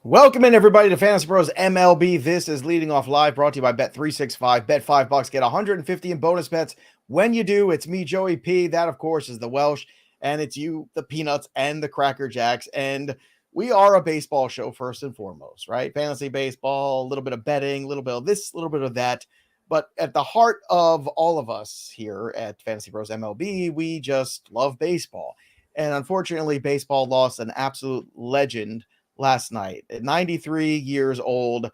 Welcome in, everybody, to Fantasy Pros MLB. This is Leading Off Live, brought to you by Bet365. Bet $5, get 150 in bonus bets. When you do, it's me, Joey P. That, of course, is the Welsh, and it's you, the Peanuts, and the Cracker Jacks. And we are a baseball show first and foremost, right? Fantasy baseball, a little bit of betting, a little bit of this, a little bit of that. But at the heart of all of us here at Fantasy Pros MLB, we just love baseball. And unfortunately, baseball lost an absolute legend last night at 93 years old,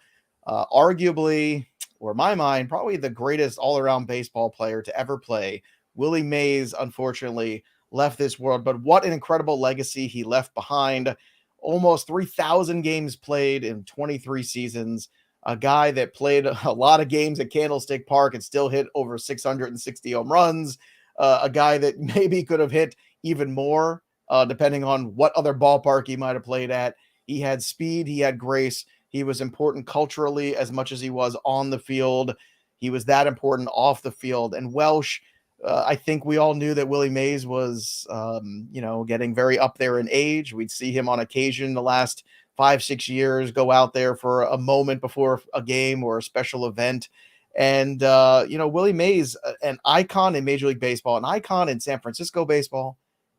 arguably, or in my mind, probably the greatest all-around baseball player to ever play. Willie Mays, unfortunately, left this world, but what an incredible legacy he left behind. Almost 3,000 games played in 23 seasons. A guy that played a lot of games at Candlestick Park and still hit over 660 home runs. A guy that maybe could have hit even more, depending on what other ballpark he might have played at. He had speed. He had grace. He was important culturally as much as he was on the field. He was that important off the field. And Welsh, I think we all knew that Willie Mays was, getting very up there in age. We'd see him on occasion the last 5-6 years go out there for a moment before a game or a special event. And, Willie Mays, an icon in Major League Baseball, an icon in San Francisco baseball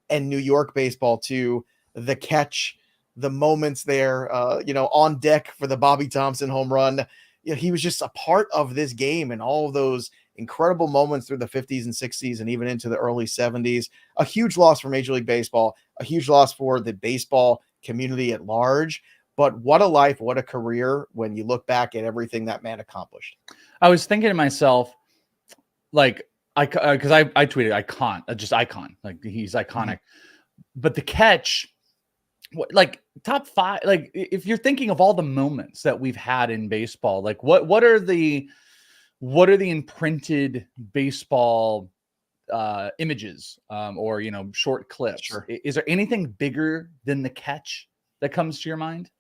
and New York baseball too. The catch, the moments there, on deck for the Bobby Thompson home run. He was just a part of this game and all of those incredible moments through the 50s and 60s and even into the early 70s. A huge loss for Major League Baseball, a huge loss for the baseball community at large. But what a life, what a career when you look back at everything that man accomplished. I was thinking to myself, because I tweeted icon, like he's iconic. Mm-hmm. But the catch, like top five, like if you're thinking of all the moments that we've had in baseball, like what are the imprinted baseball images or short clips? Sure. Is there anything bigger than the catch that comes to your mind?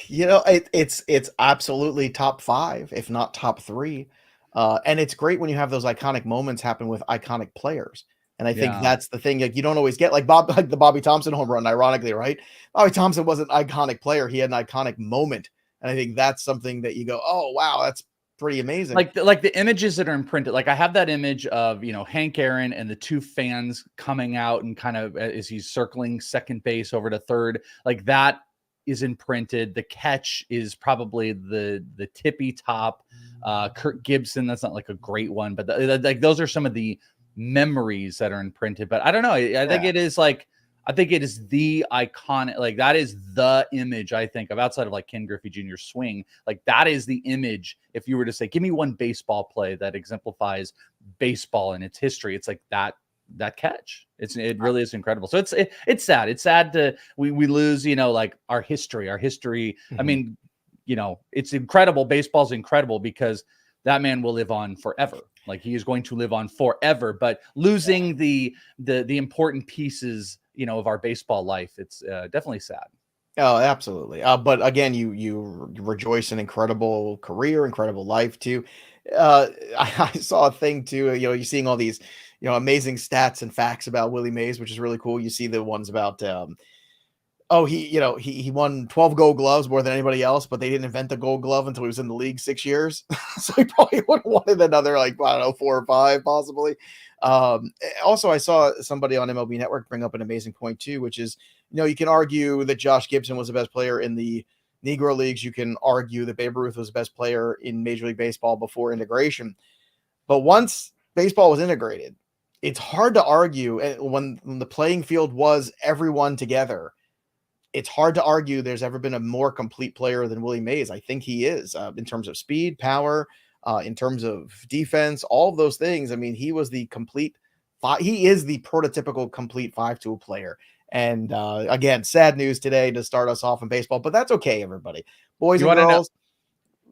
It's absolutely top five, if not top three. And it's great when you have those iconic moments happen with iconic players. And I think that's the thing. Like, you don't always get like the Bobby Thompson home run, ironically, right? Bobby Thompson was an iconic player. He had an iconic moment. And I think that's something that you go, oh, wow, that's pretty amazing. Like the images that are imprinted. Like I have that image of, Hank Aaron and the two fans coming out and kind of as he's circling second base over to third, like that is imprinted. The catch is probably the tippy top. Kirk Gibson, that's not like a great one, but like those are some of the memories that are imprinted. But I don't know. I think it is the iconic, like that is the image I think of outside of like Ken Griffey Jr.'s swing. Like that is the image. If you were to say, give me one baseball play that exemplifies baseball and its history, it's like that catch. It really is incredible. So it's sad. It's sad to we lose, like our history. Mm-hmm. I mean, it's incredible. Baseball's incredible because that man will live on forever. Like he is going to live on forever, but losing the important pieces, of our baseball life, it's definitely sad. Oh, absolutely. But again, you rejoice in incredible career, incredible life too. I saw a thing too, you're seeing all these, amazing stats and facts about Willie Mays, which is really cool. You see the ones about, he won 12 gold gloves more than anybody else, but they didn't invent the gold glove until he was in the league 6 years. So he probably would have wanted another, 4 or 5 possibly. Also, I saw somebody on MLB Network bring up an amazing point too, which is, you can argue that Josh Gibson was the best player in the Negro Leagues. You can argue that Babe Ruth was the best player in Major League Baseball before integration. But once baseball was integrated, it's hard to argue. And when the playing field was everyone together, it's hard to argue there's ever been a more complete player than Willie Mays. I think he is in terms of speed, power, in terms of defense, all of those things. I mean, he was the complete he is the prototypical complete 5-tool player. And again, sad news today to start us off in baseball, but that's okay, everybody. Boys and girls.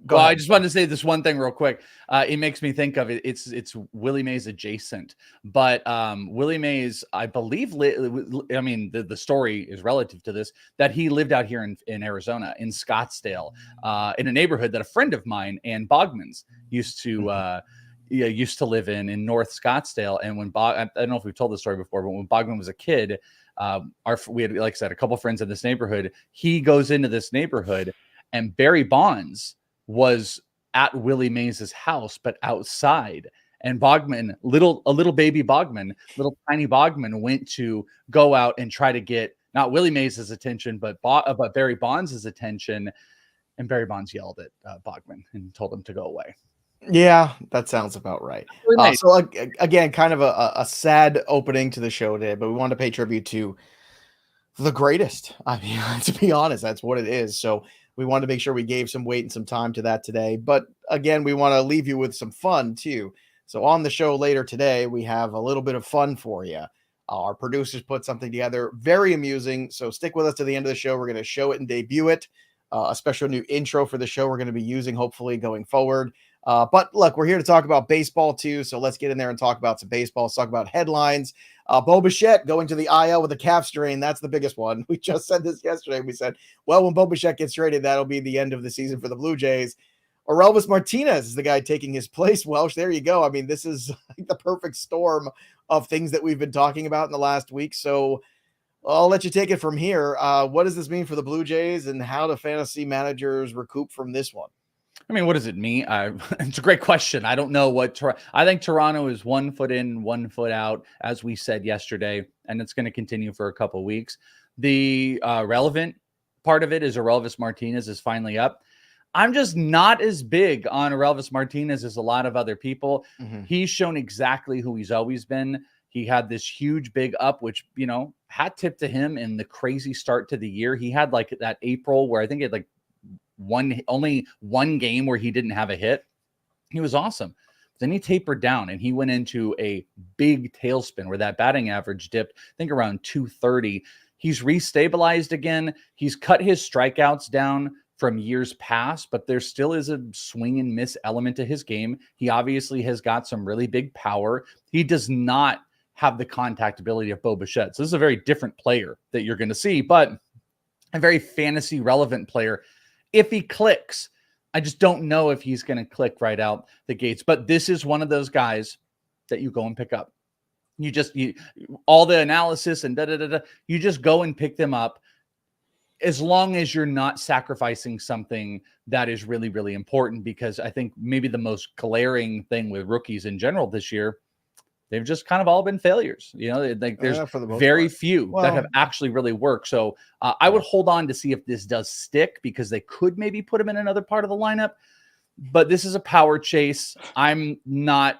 Well, I just wanted to say this one thing real quick. It makes me think of it. It's Willie Mays adjacent, but Willie Mays, I believe, the story is relative to this, that he lived out here in Arizona, in Scottsdale, in a neighborhood that a friend of mine, Ann Bogmans, used to live in North Scottsdale. And when I don't know if we've told this story before, but when Bogman was a kid, We had, like I said, a couple friends in this neighborhood. He goes into this neighborhood, and Barry Bonds was at Willie Mays's house, but outside. And Bogman, a little baby Bogman, little tiny Bogman, went to go out and try to get not Willie Mays's attention, but Barry Bonds' attention. And Barry Bonds yelled at Bogman and told him to go away. Yeah, that sounds about right. So again, kind of a sad opening to the show today, but we wanted to pay tribute to the greatest. I mean, to be honest, that's what it is. So we wanted to make sure we gave some weight and some time to that today. But again, we want to leave you with some fun too. So on the show later today, we have a little bit of fun for you. Our producers put something together, very amusing. So stick with us to the end of the show. We're going to show it and debut it. A special new intro for the show we're going to be using, hopefully, going forward. But look, we're here to talk about baseball too. So let's get in there and talk about some baseball. Let's talk about headlines. Bo Bichette going to the IL with a calf strain. That's the biggest one. We just said this yesterday. We said, well, when Bo Bichette gets traded, that'll be the end of the season for the Blue Jays. Orelvis Martinez is the guy taking his place. Welsh, there you go. I mean, this is the perfect storm of things that we've been talking about in the last week. So I'll let you take it from here. What does this mean for the Blue Jays, and how do fantasy managers recoup from this one? I mean, what does it mean? It's a great question. I don't know what I think Toronto is 1 foot in, 1 foot out, as we said yesterday, and it's going to continue for a couple of weeks. The relevant part of it is Orelvis Martinez is finally up. I'm just not as big on Orelvis Martinez as a lot of other people. Mm-hmm. He's shown exactly who he's always been. He had this huge big up, which, hat tip to him in the crazy start to the year. He had like that April where I think he had like only one game where he didn't have a hit. He was awesome. Then he tapered down and he went into a big tailspin where that batting average dipped, I think around 230. He's restabilized again. He's cut his strikeouts down from years past, but there still is a swing and miss element to his game. He obviously has got some really big power. He does not have the contact ability of Bo Bichette. So this is a very different player that you're going to see, but a very fantasy relevant player. If he clicks, I just don't know if he's going to click right out the gates, but this is one of those guys that you go and pick up. You all the analysis and you just go and pick them up, as long as you're not sacrificing something that is really, really important, because I think maybe the most glaring thing with rookies in general this year, they've just kind of all been failures. Like there's very few that have actually really worked. So I would hold on to see if this does stick, because they could maybe put him in another part of the lineup, but this is a power chase. I'm not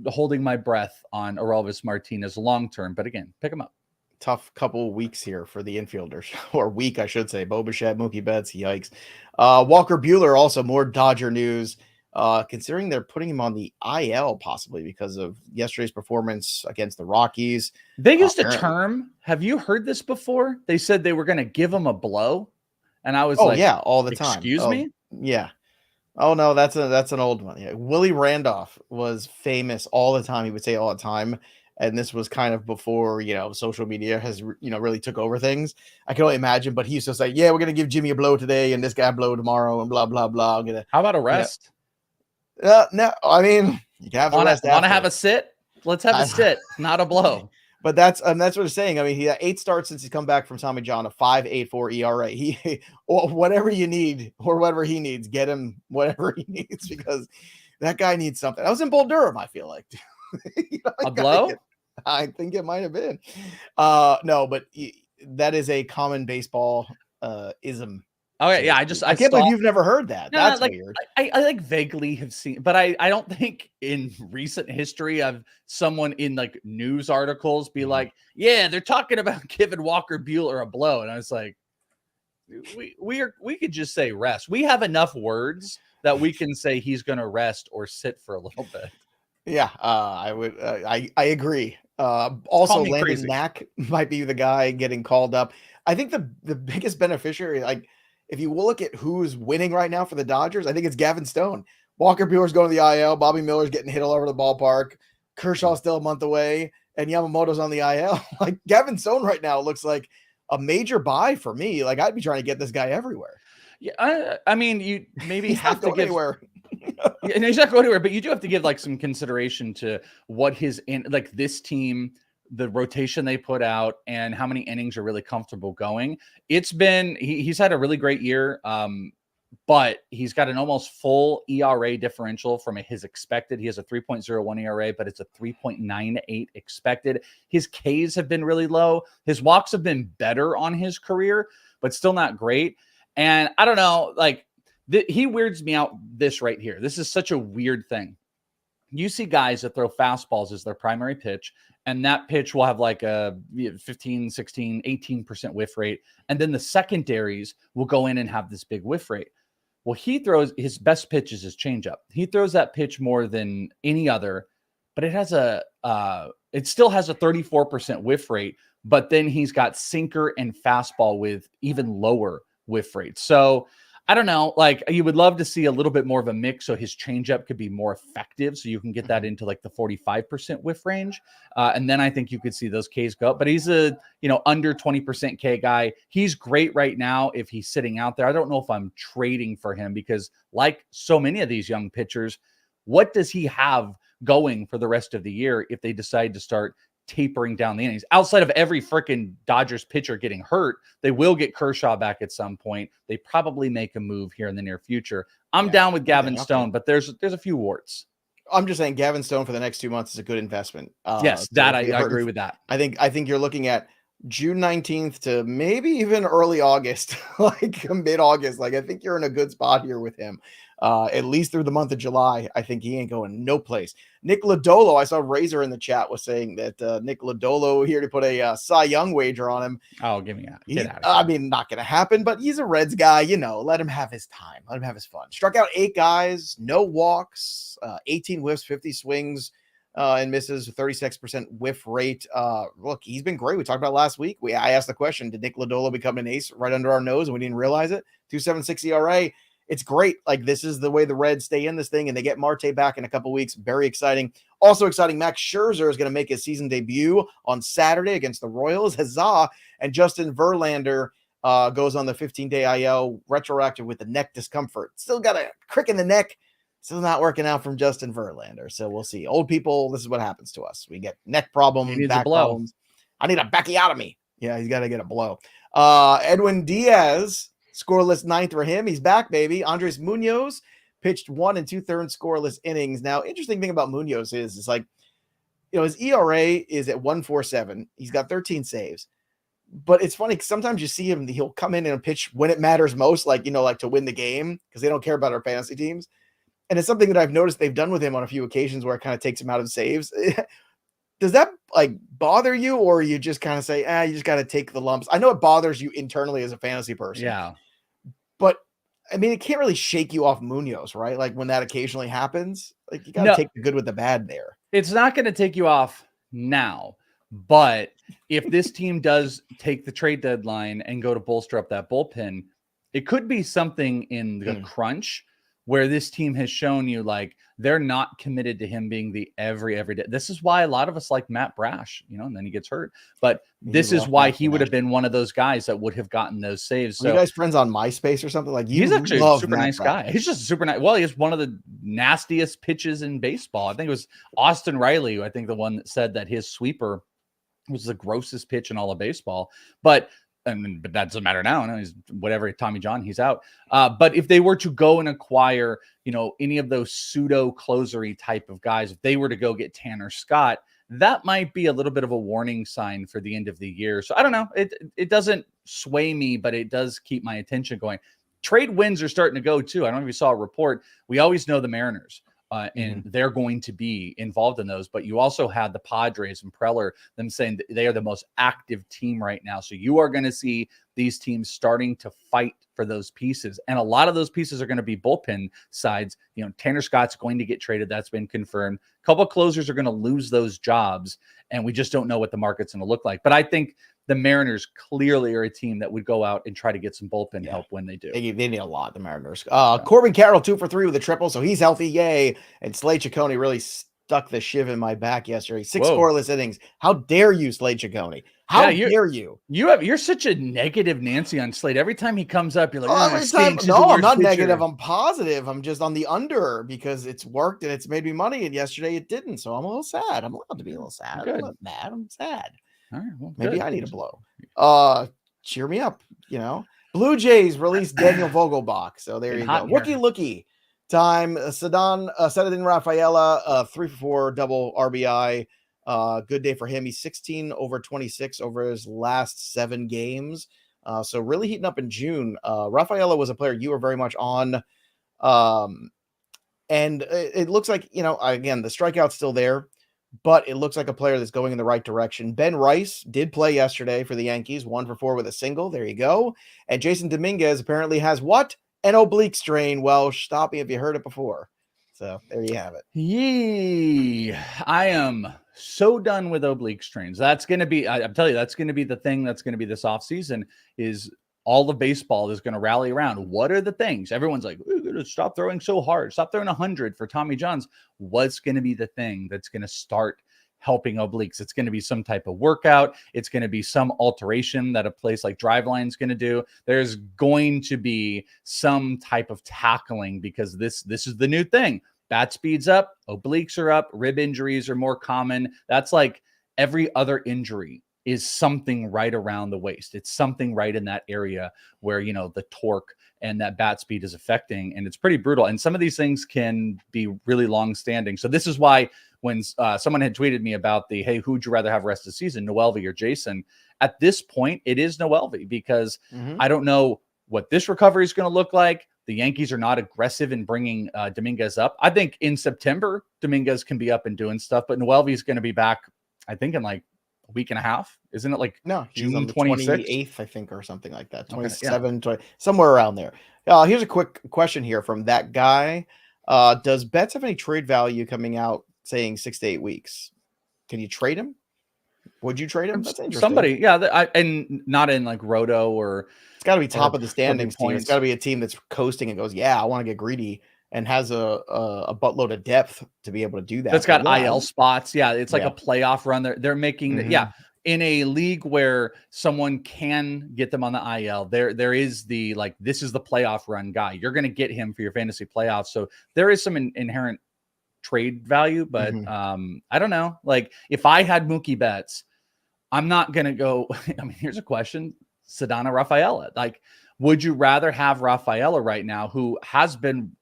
holding my breath on Orelvis Martinez long-term, but again, pick him up. Tough couple weeks here for the infielders, or week, I should say. Bo Bichette, Mookie Betts, yikes. Walker Buehler, also more Dodger news, considering they're putting him on the IL possibly because of yesterday's performance against the Rockies. They used a term. Have you heard this before? They said they were going to give him a blow. And I was yeah, all the time. Excuse me? Yeah. Oh, no, that's an old one. Yeah. Willie Randolph was famous all the time. He would say all the time. And this was kind of before, social media has, really took over things. I can only imagine, but he used to say, yeah, we're going to give Jimmy a blow today and this guy a blow tomorrow and blah, blah, blah. How about a rest? No, I mean, you can have a rest. Want to have a sit? Let's have a sit, not a blow. But that's what I'm saying. I mean, he had 8 starts since he's come back from Tommy John, a 5.84 ERA. He, whatever you need or whatever he needs, get him whatever he needs, because that guy needs something. I was in Bull Durham, I feel like. A blow? I think it might have been. No, but that is a common baseball ism. Oh yeah, I can't believe you've never heard that. That's weird. I like vaguely have seen, but I don't think in recent history of someone in like news articles be like, yeah, they're talking about giving Walker Buehler a blow, and I was like, we could just say rest. We have enough words that we can say he's going to rest or sit for a little bit. Yeah, I would. I agree. Also, Landon Knack might be the guy getting called up. I think the biggest beneficiary, like if you look at who's winning right now for the Dodgers, I think it's Gavin Stone. Walker Buehler's going to the IL. Bobby Miller's getting hit all over the ballpark. Kershaw's still a month away, and Yamamoto's on the IL. Like Gavin Stone right now looks like a major buy for me. Like I'd be trying to get this guy everywhere. Yeah, I mean, you maybe have to get anywhere. And he's not going anywhere, but you do have to give like some consideration to what his like this team the rotation they put out and how many innings are really comfortable going. It's been, he's had a really great year. But he's got an almost full ERA differential from his expected. He has a 3.01 ERA, but it's a 3.98 expected. His Ks have been really low. His walks have been better on his career, but still not great. And I don't know, like he weirds me out this right here. This is such a weird thing. You see guys that throw fastballs as their primary pitch, and that pitch will have like a 15, 16, 18% whiff rate. And then the secondaries will go in and have this big whiff rate. Well, he throws his best pitch is his changeup. He throws that pitch more than any other, but it has it still has a 34% whiff rate, but then he's got sinker and fastball with even lower whiff rates. So I don't know, like you would love to see a little bit more of a mix so his changeup could be more effective. So you can get that into like the 45% whiff range. And then I think you could see those Ks go up, but he's a, under 20% K guy. He's great right now if he's sitting out there. I don't know if I'm trading for him because like so many of these young pitchers, what does he have going for the rest of the year if they decide to start tapering down the innings? Outside of every freaking Dodgers pitcher getting hurt, they will get Kershaw back at some point. They probably make a move here in the near future. I'm down with Gavin Stone, but there's a few warts. I'm just saying Gavin Stone for the next 2 months is a good investment. Yes, that I agree with that. I think you're looking at June 19th to maybe even early August, like mid-August. Like I think you're in a good spot here with him. At least through the month of July. I think he ain't going no place. Nick Lodolo, I saw Razor in the chat was saying that Nick Lodolo here to put a Cy Young wager on him. Oh, give me that. Get out of here. I mean, not going to happen, but he's a Reds guy. Let him have his time. Let him have his fun. Struck out 8 guys, no walks, 18 whiffs, 50 swings, and misses, 36% whiff rate. Look, he's been great. We talked about last week. I asked the question, did Nick Lodolo become an ace right under our nose and we didn't realize it? 2.76 ERA. It's great. Like this is the way the Reds stay in this thing, and they get Marte back in a couple weeks. Very exciting. Also exciting. Max Scherzer is going to make his season debut on Saturday against the Royals. Huzzah! And Justin Verlander goes on the 15-day IL retroactive with the neck discomfort. Still got a crick in the neck. Still not working out from Justin Verlander. So we'll see. Old people, this is what happens to us. We get neck problems, back problems. I need a Becchiotomy. Yeah, he's got to get a blow. Edwin Diaz. Scoreless 9th for him. He's back, baby. Andres Munoz pitched 1 2/3 scoreless innings. Now, interesting thing about Munoz is it's like, his ERA is at 1.47. He's got 13 saves. But it's funny, sometimes you see him, he'll come in and pitch when it matters most, like to win the game, because they don't care about our fantasy teams. And it's something that I've noticed they've done with him on a few occasions where it kind of takes him out of saves. Does that bother you, or you just kind of say, you just got to take the lumps? I know it bothers you internally as a fantasy person. Yeah. But I mean, it can't really shake you off Munoz, right? Like when that occasionally happens, like you got to take the good with the bad there. It's not going to take you off now, but if this team does take the trade deadline and go to bolster up that bullpen, it could be something in the crunch where this team has shown you like they're not committed to him being the every day. This is why a lot of us like Matt Brash, and then he gets hurt. But this is why he would have been one of those guys that would have gotten those saves. So you guys friends on MySpace or something? Like he's actually a super nice guy. He's just super nice. Well, he has one of the nastiest pitches in baseball. I think it was Austin Riley, I think the one that said that his sweeper was the grossest pitch in all of baseball. But that doesn't matter now. No, he's whatever. Tommy John, he's out. But if they were to go and acquire, any of those pseudo closery type of guys, if they were to go get Tanner Scott, that might be a little bit of a warning sign for the end of the year. So I don't know. It doesn't sway me, but it does keep my attention going. Trade wins are starting to go too. I don't know if you saw a report. We always know the Mariners. And they're going to be involved in those. But you also had the Padres and Preller, them saying that they are the most active team right now. So you are going to see these teams starting to fight for those pieces. And a lot of those pieces are going to be bullpen sides. Tanner Scott's going to get traded. That's been confirmed. A couple of closers are going to lose those jobs. And we just don't know what the market's going to look like. But I think the Mariners clearly are a team that would go out and try to get some bullpen help when they do. They need a lot, the Mariners. Corbin Carroll, 2 for 3 with a triple, so he's healthy. Yay. And Slade Ciccone really stuck the shiv in my back yesterday. 6 scoreless innings. How dare you, Slade Ciccone? How dare you? You're such a negative Nancy on Slate. Every time he comes up, you're like, Every time, no, I'm not negative. I'm positive. I'm just on the under because it's worked and it's made me money. And yesterday it didn't. So I'm a little sad. I'm allowed to be a little sad. Good. I'm not mad. I'm sad. All right, well, maybe good. I need a blow. Cheer me up. Blue Jays released Daniel Vogelbach. So there you go. Rookie time. Sedin Rafaela, 3 for 4 double RBI. Good day for him. He's 16 over 26 over his last 7 games. So really heating up in June. Rafaela was a player you were very much on. And it looks like, again, the strikeout's still there, but it looks like a player that's going in the right direction. Ben Rice did play yesterday for the Yankees, 1 for 4 with a single. There you go. And Jason Dominguez apparently has what? An oblique strain. Well, stop me if you heard it before. So there you have it. Yee. I am so done with oblique strains. That's going to be, I'm telling you, that's going to be the thing that's going to be this offseason is all of baseball is going to rally around. What are the things? Everyone's like, we're going to stop throwing so hard. Stop throwing 100 for Tommy Johns. What's going to be the thing that's going to start helping obliques? It's going to be some type of workout. It's going to be some alteration that a place like Driveline is going to do. There's going to be some type of tackling because this is the new thing. Bat speed's up, obliques are up, rib injuries are more common. That's like every other injury is something right around the waist. It's something right in that area where, the torque and that bat speed is affecting, and it's pretty brutal. And some of these things can be really long-standing. So this is why when someone had tweeted me about hey, who'd you rather have rest of the season, Noelvi or Jason? At this point, it is Noelvi because I don't know what this recovery is going to look like. The Yankees are not aggressive in bringing Dominguez up. I think in September, Dominguez can be up and doing stuff, but Noelvi is going to be back, I think, in like a week and a half. Isn't it like June 28th, I think, or something like that. 27, 20, somewhere around there. Here's a quick question here from that guy. Does Betts have any trade value coming out saying 6 to 8 weeks? Can you trade him? Would you trade him? That's interesting. Somebody, and not in like Roto or it's got to be top of the standings team. It's got to be a team that's coasting and goes, I want to get greedy and has a buttload of depth to be able to do that. That's got IL spots. Yeah, it's like a playoff run. They're making in a league where someone can get them on the IL. There is this is the playoff run guy. You're going to get him for your fantasy playoffs. So there is some inherent trade value, but I don't know. Like if I had Mookie Betts, I'm not going to go. I mean, here's a question. Sedin Rafaela. Like, would you rather have Rafaela right now, who has been,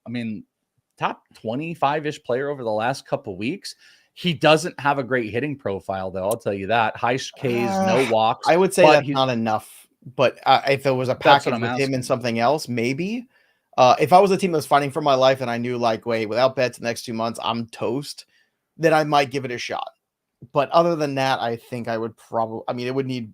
top 25-ish player over the last couple weeks? He doesn't have a great hitting profile, though. I'll tell you that. High Ks, no walks. I would say that's not enough. But if there was a package with him and something else, maybe. If I was a team that was fighting for my life and I knew, without Betts the next 2 months, I'm toast, then I might give it a shot. But other than that, I think I would probably, it would need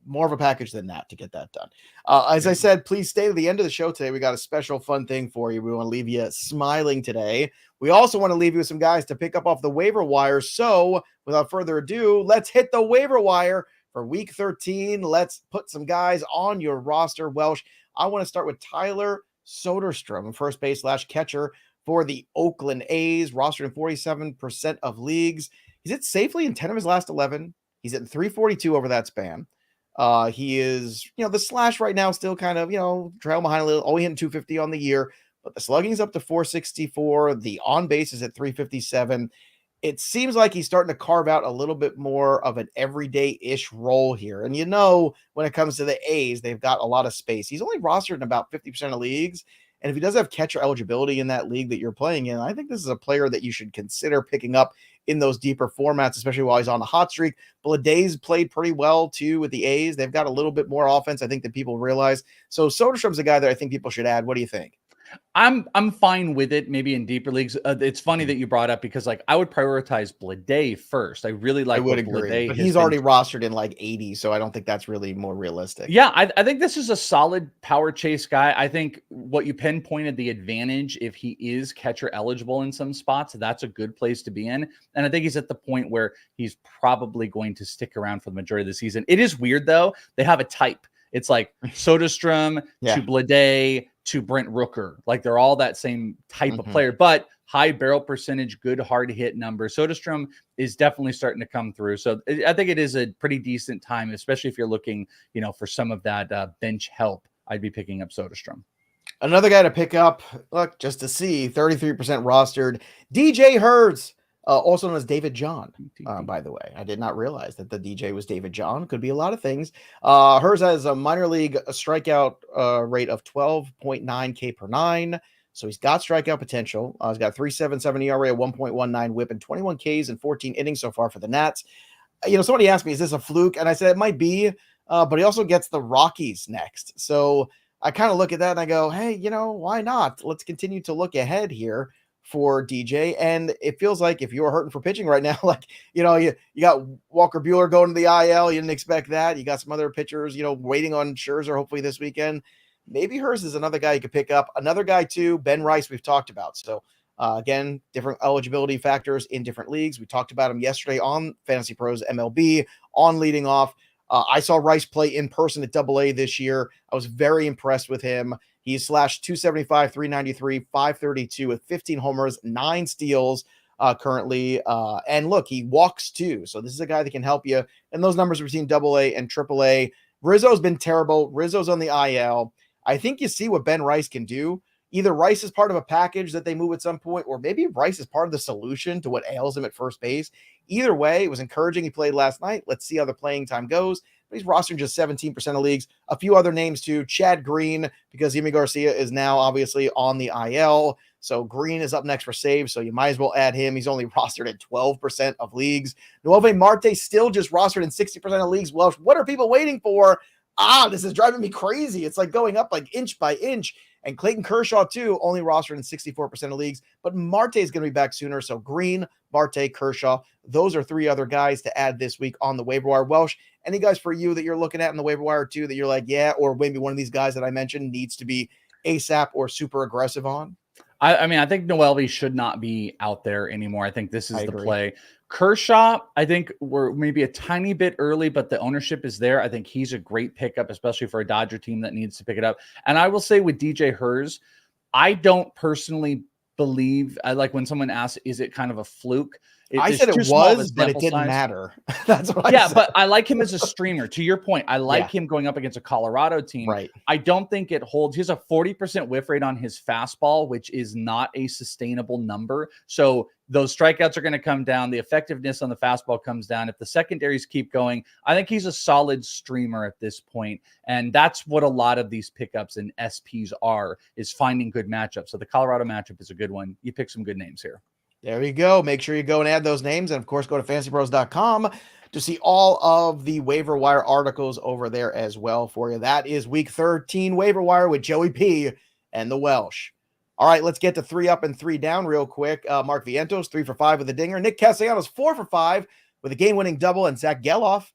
more of a package than that to get that done. As I said, please stay to the end of the show today. We got a special fun thing for you. We want to leave you smiling today. We also want to leave you with some guys to pick up off the waiver wire. So without further ado, let's hit the waiver wire for week 13. Let's put some guys on your roster. Welsh, I want to start with Tyler Soderstrom, first base / catcher for the Oakland A's, rostered in 47% of leagues. He's hit safely in 10 of his last 11. He's at 342 over that span. He is, the slash right now still kind of, trail behind a little, only hitting 250 on the year, but the slugging's up to 464. The on base is at 357. It seems like he's starting to carve out a little bit more of an everyday-ish role here. And when it comes to the A's, they've got a lot of space. He's only rostered in about 50% of leagues. And if he does have catcher eligibility in that league that you're playing in, I think this is a player that you should consider picking up in those deeper formats, especially while he's on the hot streak. Bladay's played pretty well too with the A's. They've got a little bit more offense, I think, than people realize. So Soderstrom's a guy that I think people should add. What do you think? I'm fine with it. Maybe in deeper leagues, it's funny that you brought up because I would prioritize Bladay first. I really like. I would agree, but he's already rostered in 80, so I don't think that's really more realistic. Yeah, I think this is a solid power chase guy. I think what you pinpointed the advantage if he is catcher eligible in some spots, that's a good place to be in. And I think he's at the point where he's probably going to stick around for the majority of the season. It is weird though; they have a type. It's like Soderstrom to Bladay to Brent Rooker. Like they're all that same type of player, but high barrel percentage, good hard hit number. Soderstrom is definitely starting to come through. So I think it is a pretty decent time, especially if you're looking, for some of that bench help. I'd be picking up Soderstrom. Another guy to pick up, look, just to see, 33% rostered, DJ Hurds, also known as David John, by the way. I did not realize that the DJ was David John. Could be a lot of things. Hurds has a minor league strikeout rate of 12.9 K per nine. So he's got strikeout potential. He's got 3.77 ERA, a 1.19 whip, and 21 Ks in 14 innings so far for the Nats. Somebody asked me, is this a fluke? And I said it might be, but he also gets the Rockies next. So I kind of look at that and I go, hey, why not? Let's continue to look ahead here for DJ. And it feels like if you're hurting for pitching right now, like, you got Walker Buehler going to the IL. You didn't expect that. You got some other pitchers, waiting on Scherzer hopefully this weekend. Maybe Hurst is another guy you could pick up. Another guy too, Ben Rice, we've talked about. So again, different eligibility factors in different leagues. We talked about him yesterday on Fantasy Pros MLB on leading off. I saw Rice play in person at AA this year. I was very impressed with him. He's slashed 275, 393, 532 with 15 homers, 9 steals currently. And look, he walks too. So this is a guy that can help you. And those numbers between AA and AAA. Rizzo's been terrible. Rizzo's on the IL. I think you see what Ben Rice can do. Either Rice is part of a package that they move at some point, or maybe Rice is part of the solution to what ails him at first base. Either way, it was encouraging. He played last night. Let's see how the playing time goes. But he's rostered just 17% of leagues. A few other names too. Chad Green, because Yimi Garcia is now obviously on the IL. So Green is up next for saves. So you might as well add him. He's only rostered at 12% of leagues. Noelvi Marte still just rostered in 60% of leagues. Well, what are people waiting for? This is driving me crazy. It's like going up like inch by inch. And Clayton Kershaw, too, only rostered in 64% of leagues. But Marte is going to be back sooner. So Green, Marte, Kershaw. Those are 3 other guys to add this week on the waiver wire. Welsh, any guys for you that you're looking at in the waiver wire, too, that you're like, yeah, or maybe one of these guys that I mentioned needs to be ASAP or super aggressive on? I think Noelvi should not be out there anymore. I think this is the play. Kershaw, I think we're maybe a tiny bit early, but the ownership is there. I think he's a great pickup, especially for a Dodger team that needs to pick it up. And I will say with DJ Hurst, I don't personally believe, I like when someone asks, is it kind of a fluke? I said it was, but it didn't matter. That's what I said. But I like him as a streamer. To your point, I like him going up against a Colorado team. Right. I don't think it holds. He has a 40% whiff rate on his fastball, which is not a sustainable number. So those strikeouts are going to come down. The effectiveness on the fastball comes down. If the secondaries keep going, I think he's a solid streamer at this point. And that's what a lot of these pickups and SPs are, is finding good matchups. So the Colorado matchup is a good one. You pick some good names here. There you go. Make sure you go and add those names. And, of course, go to FantasyPros.com to see all of the waiver wire articles over there as well for you. That is Week 13 waiver wire with Joey P and the Welsh. All right, let's get to 3 up and 3 down real quick. Mark Vientos, 3 for 5 with a dinger. Nick Castellanos, 4 for 5 with a game-winning double. And Zach Geloff,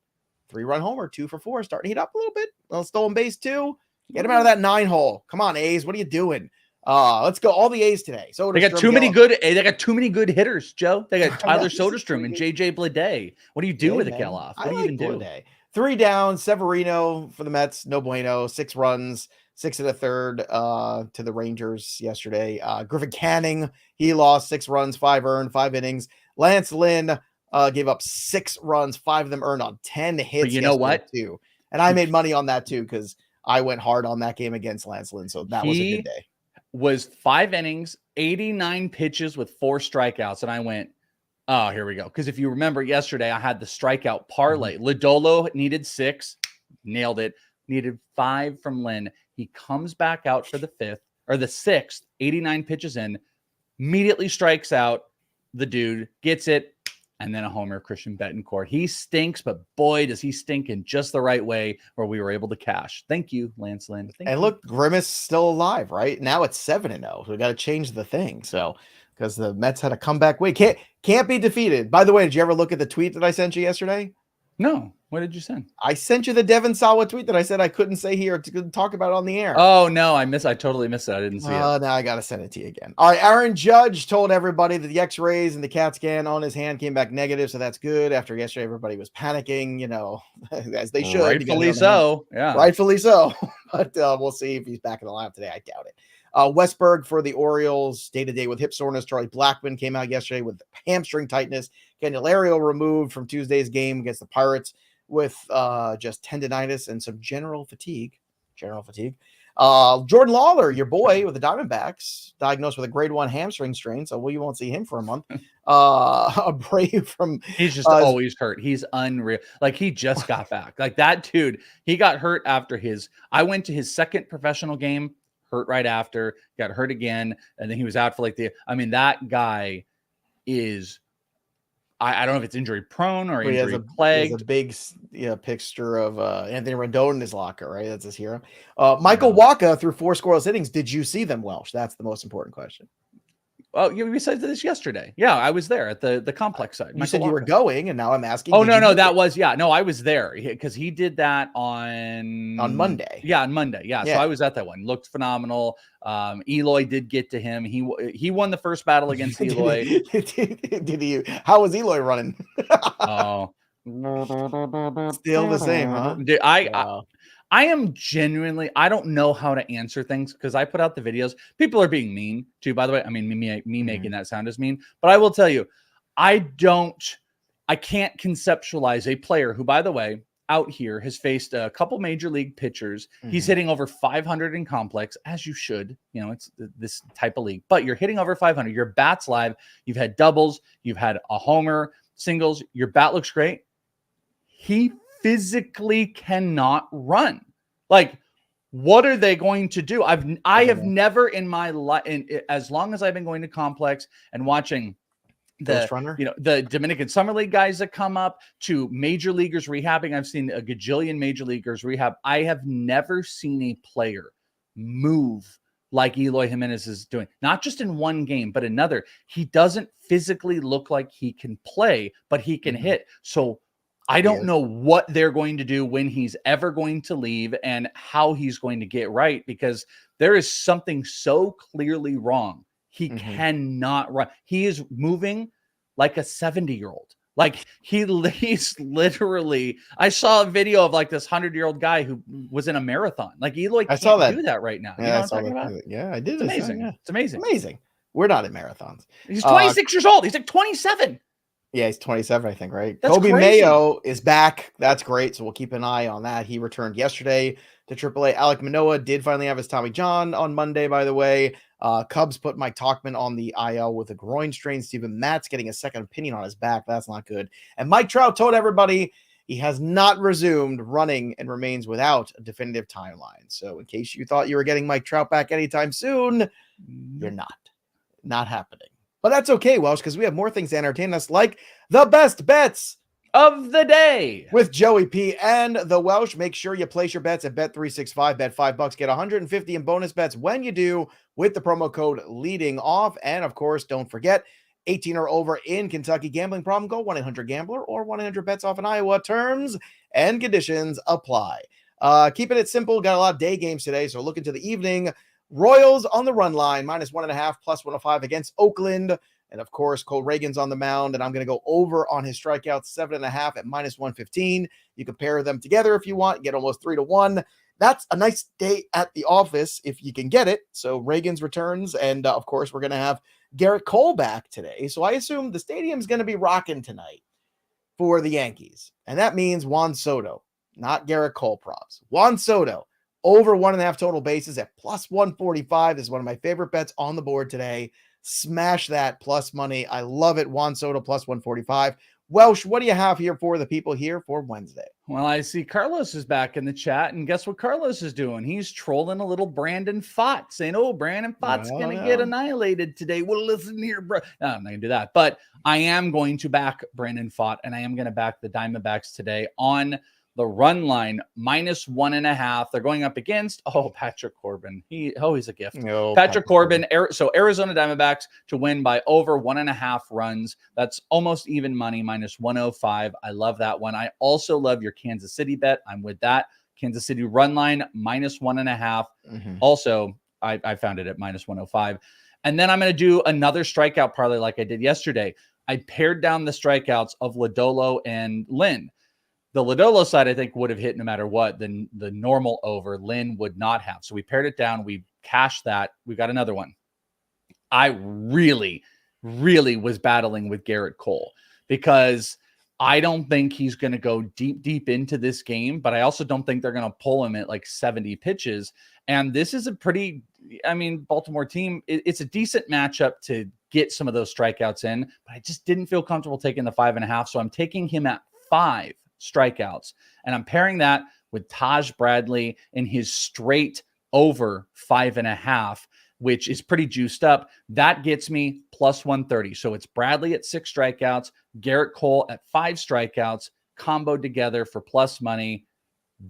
3-run homer, 2 for 4. Starting to heat up a little bit. A little stolen base, too. Get him out of that 9-hole. Come on, A's. What are you doing? Let's go. All the A's today. So they got too many good. They got too many good hitters, Joe. They got Tyler Soderstrom and JJ Bleday. What do you do with a Geloff? What do you even do? 3 down. Severino for the Mets. No bueno. 6 runs. 6 1/3 to the Rangers yesterday. Griffin Canning, he lost 6 runs, 5 earned, 5 innings. Lance Lynn gave up 6 runs, 5 of them earned on 10 hits. But you know what? Too. And I made money on that too because I went hard on that game against Lance Lynn. So that was a good day. Was 5 innings, 89 pitches with 4 strikeouts. And I went, oh, here we go. Because if you remember yesterday, I had the strikeout parlay. Lodolo needed 6, nailed it. Needed 5 from Lynn. He comes back out for the 5th or the 6th, 89 pitches in, immediately strikes out the dude, gets it, and then a homer, Christian Bettencourt. He stinks, but boy, does he stink in just the right way where we were able to cash. Thank you, Lance Lynn. And look, Grimace still alive, right? Now it's 7-0. So we got to change the thing. So because the Mets had a comeback way. Can't be defeated. By the way, did you ever look at the tweet that I sent you yesterday? No. What did you send? I sent you the Devin Sawa tweet that I said I couldn't say here to talk about it on the air. Oh no, I totally missed it. I didn't see it. Now I gotta send it to you again. All right, Aaron Judge told everybody that the X-rays and the CAT scan on his hand came back negative, so that's good. After yesterday, everybody was panicking, as they should. Rightfully so. Yeah, rightfully so. But we'll see if he's back in the lineup today. I doubt it. Westberg for the Orioles, day-to-day with hip soreness. Charlie Blackmon came out yesterday with hamstring tightness. Candelario removed from Tuesday's game against the Pirates with just tendonitis and some general fatigue. Jordan Lawler, your boy with the Diamondbacks, diagnosed with a grade 1 hamstring strain, so you won't see him for a month. Abreu from he's just always hurt. He's unreal. Like, he just got back. Like, that dude, he got hurt after I went to his second professional game, hurt right after, got hurt again, and then he was out for that guy is, I don't know if it's injury prone or injury plagued. He has a big picture of Anthony Rendon in his locker, right? That's his hero. Michael Wacha threw 4 scoreless innings. Did you see them, Welsh? That's the most important question. Well, we said this yesterday. Yeah, I was there at the complex side. You said you were going, and now I'm asking. Oh, no, I was there because he did that on Monday. Yeah, on Monday. Yeah, so I was at that one. Looked phenomenal. Eloy did get to him. He won the first battle against Eloy. Did he? How was Eloy running? Oh, still the same, huh? Dude, I am genuinely, I don't know how to answer things because I put out the videos. People are being mean too, by the way. I mean, me making that sound is mean, but I will tell you, I can't conceptualize a player who, by the way, out here has faced a couple major league pitchers. He's hitting over 500 in complex, as you should. It's this type of league, but you're hitting over 500. Your bat's live. You've had doubles. You've had a homer, singles. Your bat looks great. He physically cannot run. Like, what are they going to do? I have never in my life, as long as I've been going to complex and watching the Dominican Summer League guys that come up to major leaguers rehabbing. I've seen a gajillion major leaguers rehab. I have never seen a player move like Eloy Jimenez is doing, not just in one game, but another. He doesn't physically look like he can play, but he can hit. So I don't know what they're going to do when he's ever going to leave and how he's going to get right, because there is something so clearly wrong. He cannot run. He is moving like a 70-year-old. Like, he's literally, I saw a video of like this 100-year-old guy who was in a marathon. Like, Eloy can't do that right now. Yeah, I saw that. Yeah, I did. It's amazing. It's amazing. Amazing. We're not in marathons. He's 26 years old. He's like 27. Yeah, he's 27, I think, right? That's Kobe crazy. Mayo is back. That's great. So we'll keep an eye on that. He returned yesterday to AAA. Alek Manoah did finally have his Tommy John on Monday, by the way. Cubs put Mike Tauchman on the IL with a groin strain. Steven Matt's getting a second opinion on his back. That's not good. And Mike Trout told everybody he has not resumed running and remains without a definitive timeline. So in case you thought you were getting Mike Trout back anytime soon, you're not. Not happening. But that's okay, Welsh, because we have more things to entertain us, like the best bets of the day with Joey P and the Welsh. Make sure you place your bets at bet365. Bet $5, get 150 in bonus bets when you do with the promo code leading off. And of course, don't forget, 18 or over in Kentucky. Gambling problem? Go 1-800-GAMBLER or 1-800-BETS-OFF in Iowa. Terms and conditions apply. Keeping it simple. Got a lot of day games today, so look into the evening. Royals on the run line, -1.5, +105 against Oakland. And of course, Cole Reagan's on the mound, and I'm going to go over on his strikeouts, 7.5 at -115. You compare them together if you want, get almost 3-1. That's a nice day at the office if you can get it. So Reagan's returns, and of course, we're going to have Garrett Cole back today. So I assume the stadium's going to be rocking tonight for the Yankees. And that means Juan Soto, not Garrett Cole props. Juan Soto, over 1.5 total bases at +145. This is one of my favorite bets on the board today. Smash that plus money. I love it. Juan Soto +145. Welsh, what do you have here for the people here for Wednesday? Well, I see Carlos is back in the chat, and guess what Carlos is doing? He's trolling a little Brandon Pfaadt, saying, oh, Brandon Pfaadt's going to get annihilated today. Well, listen here, bro. No, I'm not going to do that, but I am going to back Brandon Pfaadt, and I am going to back the Diamondbacks today on The run line -1.5. They're going up against Patrick Corbin. He's a gift. No, Patrick Corbin. So Arizona Diamondbacks to win by over 1.5 runs. That's almost even money, -105. I love that one. I also love your Kansas City bet. I'm with that. Kansas City run line -1.5. Also, I found it at -105. And then I'm going to do another strikeout parlay like I did yesterday. I pared down the strikeouts of Lodolo and Lynn. The Lodolo side, I think, would have hit no matter what. The normal over, Lynn would not have. So we pared it down. We cashed that. We got another one. I really, really was battling with Garrett Cole because I don't think he's going to go deep into this game, but I also don't think they're going to pull him at like 70 pitches. And this is a pretty, Baltimore team, it's a decent matchup to get some of those strikeouts in, but I just didn't feel comfortable taking the 5.5. So I'm taking him at 5 strikeouts. And I'm pairing that with Taj Bradley in his straight over 5.5, which is pretty juiced up. That gets me +130. So it's Bradley at 6 strikeouts, Garrett Cole at 5 strikeouts, comboed together for plus money.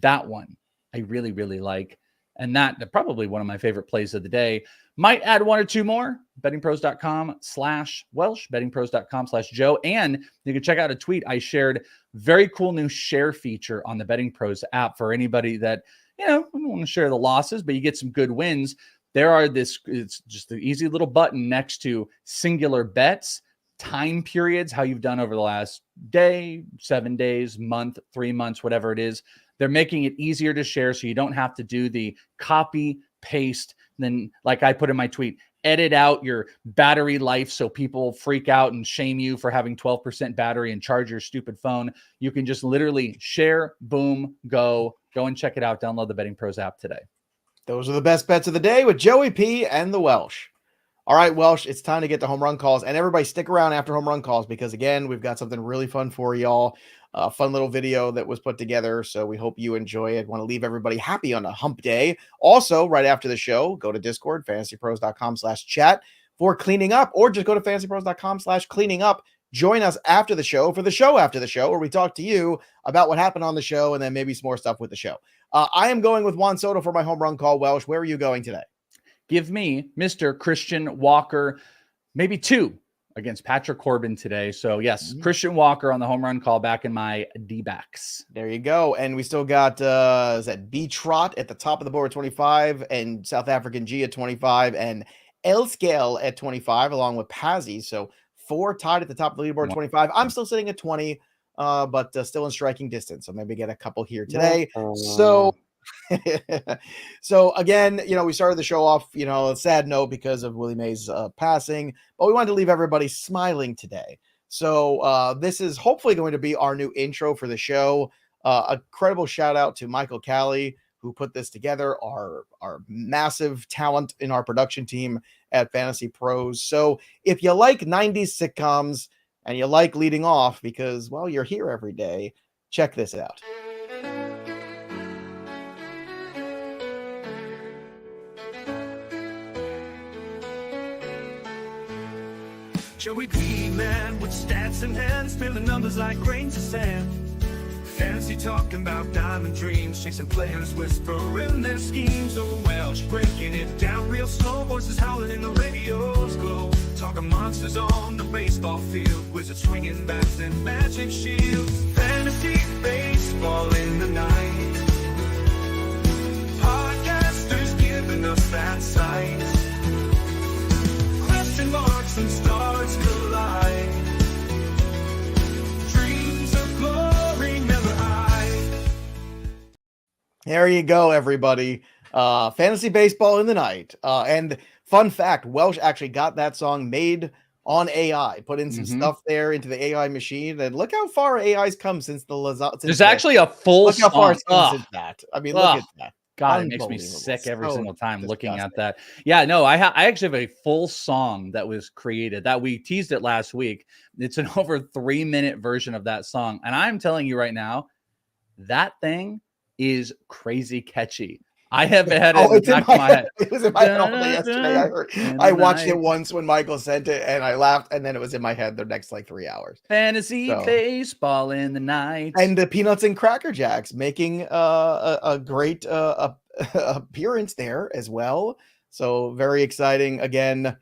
That one I really, really like. And that probably one of my favorite plays of the day. Might add 1 or 2 more. bettingpros.com/Welsh, bettingpros.com/Joe. And you can check out a tweet I shared. Very cool new share feature on the Betting Pros app for anybody that, don't want to share the losses, but you get some good wins. It's just an easy little button next to singular bets, time periods, how you've done over the last day, 7 days, month, 3 months, whatever it is. They're making it easier to share so you don't have to do the copy, paste, then like I put in my tweet, edit out your battery life so people freak out and shame you for having 12% battery and charge your stupid phone. You can just literally share, boom, go and check it out. Download the Betting Pros app today. Those are the best bets of the day with Joey P and the Welsh. All right, Welsh, it's time to get to home run calls. And everybody stick around after home run calls because, again, we've got something really fun for y'all. A fun little video that was put together. So we hope you enjoy it. Want to leave everybody happy on a hump day. Also, right after the show, go to Discord, fantasypros.com/chat for cleaning up, or just go to fantasypros.com/cleaning up. Join us after the show for the show after the show, where we talk to you about what happened on the show and then maybe some more stuff with the show. I am going with Juan Soto for my home run call. Welsh, where are you going today? Give me Mr. Christian Walker, maybe 2 against Patrick Corbin today. So yes, Christian Walker on the home run call back in my D-backs. There you go. And we still got, is that B-Trot at the top of the board at 25 and South African G at 25 and Elscale at 25 along with Pazzi. So 4 tied at the top of the leaderboard, 25. I'm still sitting at 20, but still in striking distance. So maybe get a couple here today. So again, we started the show off, a sad note because of Willie Mays passing, but we wanted to leave everybody smiling today. So this is hopefully going to be our new intro for the show. A credible shout out to Michael Callie, who put this together, our massive talent in our production team at Fantasy Pros. So if you like 90s sitcoms and you like leading off because, well, you're here every day, check this out. Joey P, man, with stats in hand, spilling numbers like grains of sand. Fancy talking about diamond dreams, chasing players, whispering their schemes. Oh, Welsh, breaking it down real slow, voices howling in the radio's glow. Talking monsters on the baseball field, wizards swinging bats and magic shields. Fantasy baseball in the night, podcasters giving us that sight. Question marks and stars collide. Dreams of glory never hide. There you go, everybody. Fantasy baseball in the night. And fun fact, Welsh actually got that song made on AI, put in some stuff there into the AI machine. And look how far AI's come since the There's actually a full look how far it's come song. since that. I mean, look at that. God, it makes me sick every single time looking at that. Yeah, no, I actually have a full song that was created that we teased it last week. It's an over 3-minute version of that song. And I'm telling you right now, that thing is crazy catchy. I have had it Oh, in the it's in back my of my head. head. It was in my head all day yesterday. I heard. In I the watched it night. once when Michael sent it, and I laughed, and then it was in my head the next like 3 hours. Fantasy So- baseball in the night. And the Peanuts and Cracker Jacks making a great appearance there as well. So very exciting. Again,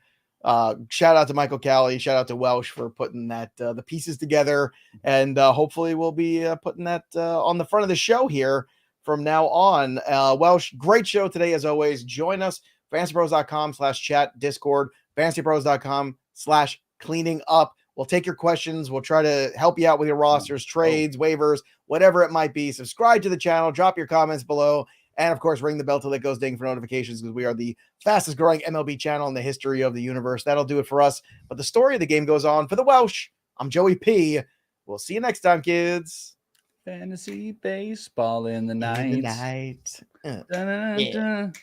shout out to Michael Cali, shout out to Welsh for putting that the pieces together, and hopefully we'll be putting that on the front of the show here from now on. Welsh, great show today as always. Join us, fantasypros.com/chat, Discord, fantasypros.com/cleaning up. We'll take your questions. We'll try to help you out with your rosters, trades, waivers, whatever it might be. Subscribe to the channel, drop your comments below, and of course, ring the bell till it goes ding for notifications, because we are the fastest growing MLB channel in the history of the universe. That'll do it for us. But the story of the game goes on. For the Welsh, I'm Joey P. We'll see you next time, kids. Fantasy baseball in the night. In the night. Dun, dun, dun, dun.